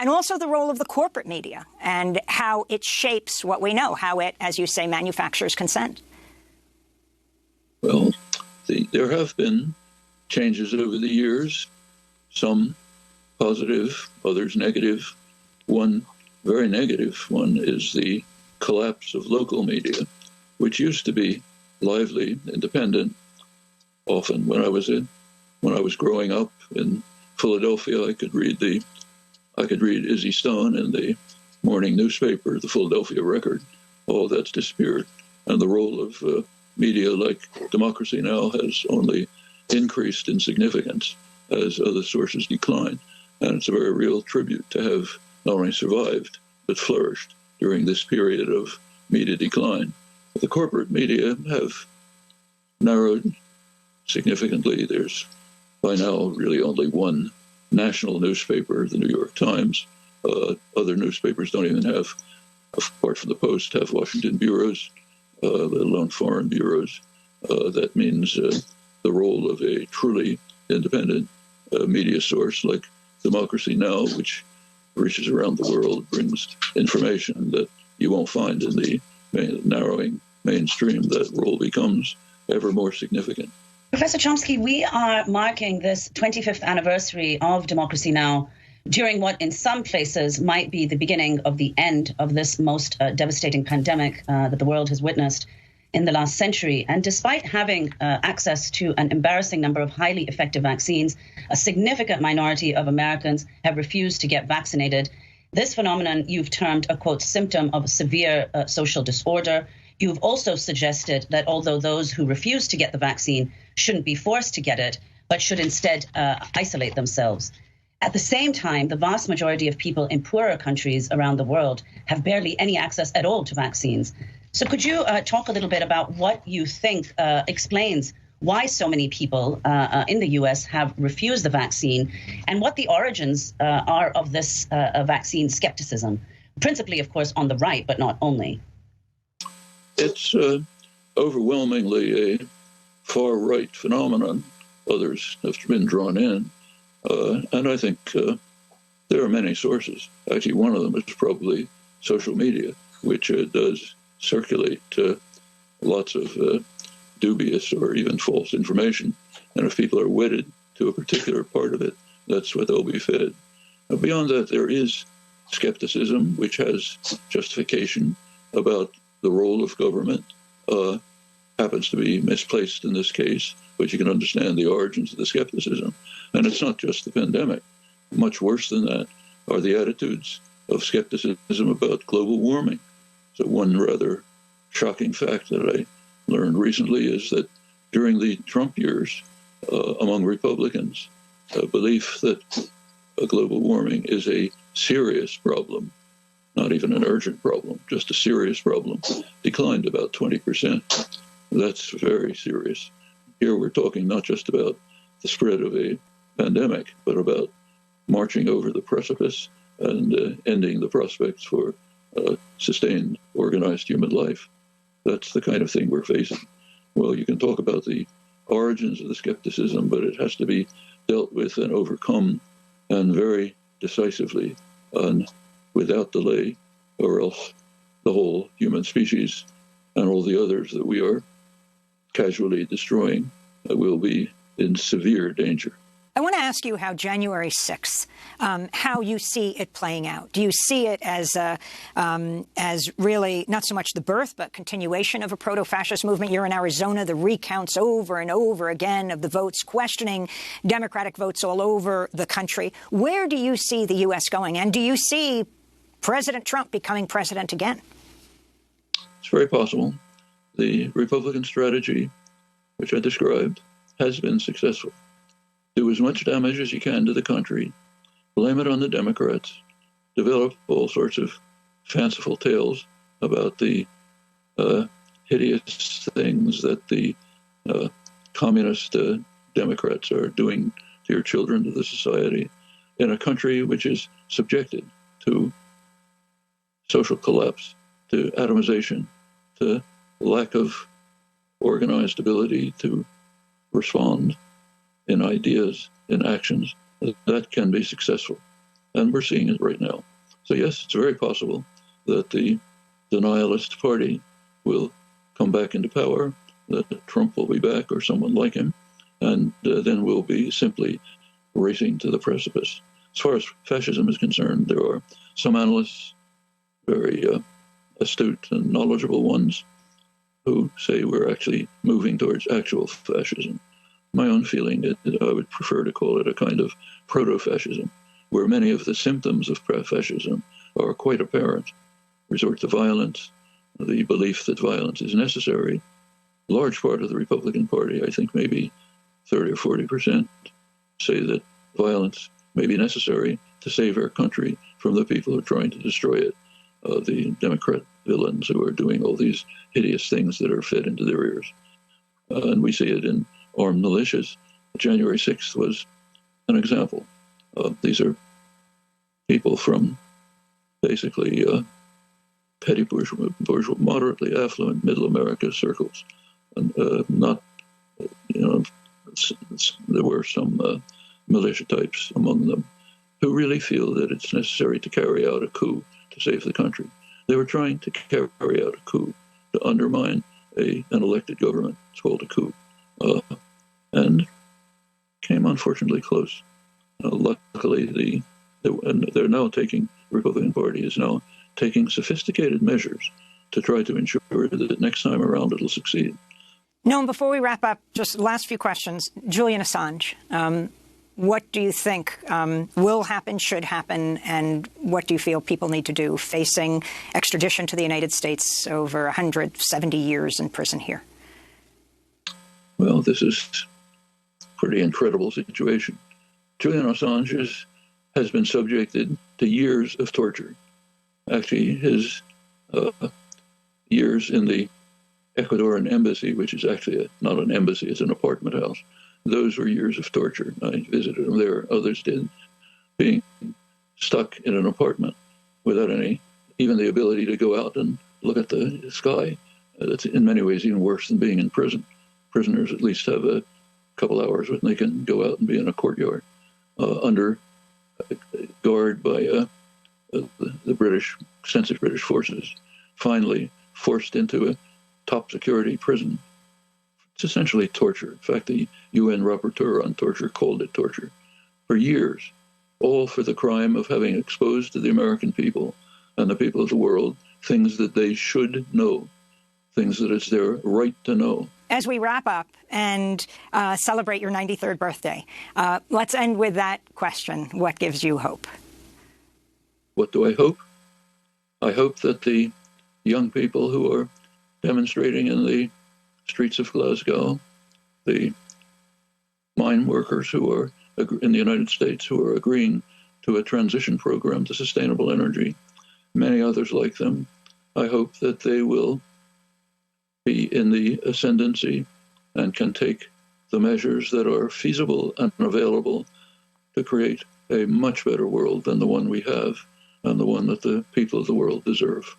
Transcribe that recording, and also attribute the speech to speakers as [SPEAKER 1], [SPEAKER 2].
[SPEAKER 1] and also the role of the corporate media and how it shapes what we know, how it, as you say, manufactures consent?
[SPEAKER 2] Well, there have been changes over the years, some positive, others negative. One very negative one is the collapse of local media, which used to be lively, independent. Often when I was growing up in Philadelphia, I could read Izzy Stone in the morning newspaper, the Philadelphia Record. All that's disappeared. And the role of media like Democracy Now! Has only increased in significance as other sources decline. And it's a very real tribute to have not only survived, but flourished during this period of media decline. The corporate media have narrowed significantly. There's by now really only one national newspaper, the New York Times. Other newspapers don't even have, apart from the Post, have Washington bureaus, let alone foreign bureaus. That means the role of a truly independent media source like Democracy Now!, which reaches around the world, brings information that you won't find in the narrowing mainstream. That role becomes ever more significant.
[SPEAKER 3] Professor Chomsky, we are marking this 25th anniversary of Democracy Now! During what in some places might be the beginning of the end of this most devastating pandemic that the world has witnessed in the last century. And despite having access to an embarrassing number of highly effective vaccines, a significant minority of Americans have refused to get vaccinated. This phenomenon you've termed a, quote, symptom of severe social disorder. You've also suggested that although those who refuse to get the vaccine shouldn't be forced to get it, but should instead isolate themselves. At the same time, the vast majority of people in poorer countries around the world have barely any access at all to vaccines. So could you talk a little bit about what you think explains why so many people in the U.S. have refused the vaccine and what the origins are of this vaccine skepticism, principally, of course, on the right, but not only?
[SPEAKER 2] It's overwhelmingly a far-right phenomenon. Others have been drawn in. And I think there are many sources. Actually, one of them is probably social media, which does circulate lots of dubious or even false information. And if people are wedded to a particular part of it, that's what they'll be fed. Beyond that, there is skepticism, which has justification about the role of government. Happens to be misplaced in this case, but you can understand the origins of the skepticism. And it's not just the pandemic. Much worse than that are the attitudes of skepticism about global warming. So one rather shocking fact that I learned recently is that during the Trump years, among Republicans, a belief that global warming is a serious problem, not even an urgent problem, just a serious problem, declined about 20%. That's very serious. Here we're talking not just about the spread of a pandemic, but about marching over the precipice and ending the prospects for sustained, organized human life. That's the kind of thing we're facing. Well, you can talk about the origins of the skepticism, but it has to be dealt with and overcome, and very decisively and without delay, or else the whole human species and all the others that we are casually destroying will be in severe danger.
[SPEAKER 1] I want to ask you how January 6th, how you see it playing out. Do you see it as really not so much the birth, but continuation of a proto-fascist movement? You're in Arizona, the recounts over and over again of the votes, questioning Democratic votes all over the country. Where do you see the U.S. going? And do you see President Trump becoming president again?
[SPEAKER 2] It's very possible. The Republican strategy, which I described, has been successful. Do as much damage as you can to the country, blame it on the Democrats, develop all sorts of fanciful tales about the hideous things that the communist Democrats are doing to your children, to the society, in a country which is subjected to social collapse, to atomization, to lack of organized ability to respond in ideas, in actions. That can be successful. And we're seeing it right now. So yes, it's very possible that the denialist party will come back into power, that Trump will be back or someone like him, and then we'll be simply racing to the precipice. As far as fascism is concerned, there are some analysts, very astute and knowledgeable ones, who say we're actually moving towards actual fascism. My own feeling is that I would prefer to call it a kind of proto-fascism, where many of the symptoms of fascism are quite apparent. Resort to violence, the belief that violence is necessary. A large part of the Republican Party, I think maybe 30 or 40%, say that violence may be necessary to save our country from the people who are trying to destroy it, the Democrat villains who are doing all these hideous things that are fed into their ears. And we see it in armed militias. January 6th was an example. These are people from basically petty bourgeois, moderately affluent middle America circles. And not, there were some militia types among them who really feel that it's necessary to carry out a coup to save the country. They were trying to carry out a coup to undermine an elected government. It's called a coup. And came unfortunately close. Luckily, they're now taking, the Republican Party is now taking sophisticated measures to try to ensure that next time around it'll succeed.
[SPEAKER 1] Noam, before we wrap up, just last few questions. Julian Assange, what do you think will happen, should happen, and what do you feel people need to do facing extradition to the United States over 170 years in prison here?
[SPEAKER 2] Well, this is a pretty incredible situation. Julian Assange has been subjected to years of torture. Actually, his years in the Ecuadorian embassy, which is actually not an embassy, it's an apartment house, those were years of torture. I visited him there, others did, being stuck in an apartment without even the ability to go out and look at the sky. That's in many ways even worse than being in prison. Prisoners at least have a couple hours when they can go out and be in a courtyard under guard by the British, censored British forces, finally forced into a top security prison. It's essentially torture. In fact, the UN rapporteur on torture called it torture for years, all for the crime of having exposed to the American people and the people of the world things that they should know, things that it's their right to know.
[SPEAKER 1] As we wrap up and celebrate your 93rd birthday, let's end with that question. What gives you hope?
[SPEAKER 2] What do I hope? I hope that the young people who are demonstrating in the streets of Glasgow, the mine workers who are in the United States who are agreeing to a transition program to sustainable energy, many others like them, I hope that they will be in the ascendancy and can take the measures that are feasible and available to create a much better world than the one we have and the one that the people of the world deserve.